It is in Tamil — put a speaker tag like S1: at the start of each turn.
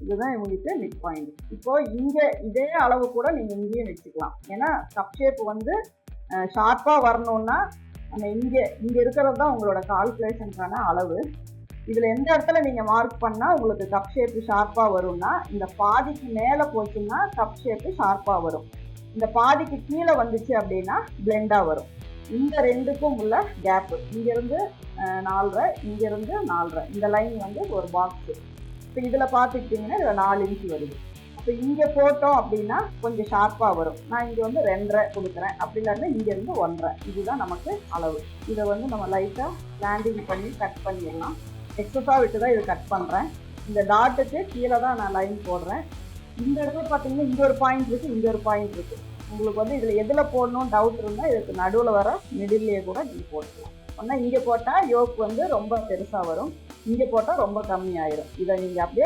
S1: இதுதான் உங்களுக்கு மிட் பாயிண்ட். இப்போ இங்கே இதே அளவு கூட நீங்கள் இங்கேயும் வச்சுக்கலாம். ஏன்னா கப் ஷேப் வந்து ஷார்ப்பாக வரணும்னா நம்ம இங்கே இருக்கிறது தான் உங்களோட கால்குலேஷனுக்கான அளவு. இதில் எந்த இடத்துல நீங்கள் மார்க் பண்ணால் உங்களுக்கு கப் ஷேப்பு ஷார்ப்பாக வரும்னா, இந்த பாதிக்கு மேலே போச்சுன்னா கப் ஷேப்பு ஷார்ப்பாக வரும். இந்த பாதிக்கு கீழே வந்துச்சு அப்படின்னா பிளெண்டாக வரும். இந்த ரெண்டுக்கும் உள்ள கேப்பு இங்கேருந்து 4.5, இங்கேருந்து 4.5, இந்த லைன் வந்து ஒரு பாக்ஸு. இப்போ இதில் பார்த்துக்கிட்டிங்கன்னா இதில் 4 இன்ச்சு வருது. இப்போ இங்கே போட்டோம் அப்படின்னா கொஞ்சம் ஷார்ப்பாக வரும். நான் இங்கே வந்து 2.5 கொடுக்குறேன். அப்படி இல்லைன்னா இங்கேருந்து 1.5. இதுதான் நமக்கு அளவு. இதை வந்து நம்ம லைட்டாக லேண்டிங் பண்ணி கட் பண்ணிடலாம். எக்ஸஸாக விட்டு தான் இதை கட் பண்ணுறேன். இந்த டாட்டுக்கு கீழே தான் நான் லைன் போடுறேன். இந்த இடத்துல பார்த்தீங்கன்னா இங்கே ஒரு பாயிண்ட் இருக்குது, இங்கே ஒரு பாயிண்ட் இருக்குது. உங்களுக்கு வந்து இதில் எதில் போடணும் டவுட் இருந்தால் இதுக்கு நடுவில் வர மிடில்லையே கூட நீங்கள் போட்டுக்கலாம். ஒன்றா இங்கே போட்டால் யோக் வந்து ரொம்ப பெருசாக வரும், இங்கே போட்டால் ரொம்ப கம்மியாயிரும். இதை நீங்கள் அப்படியே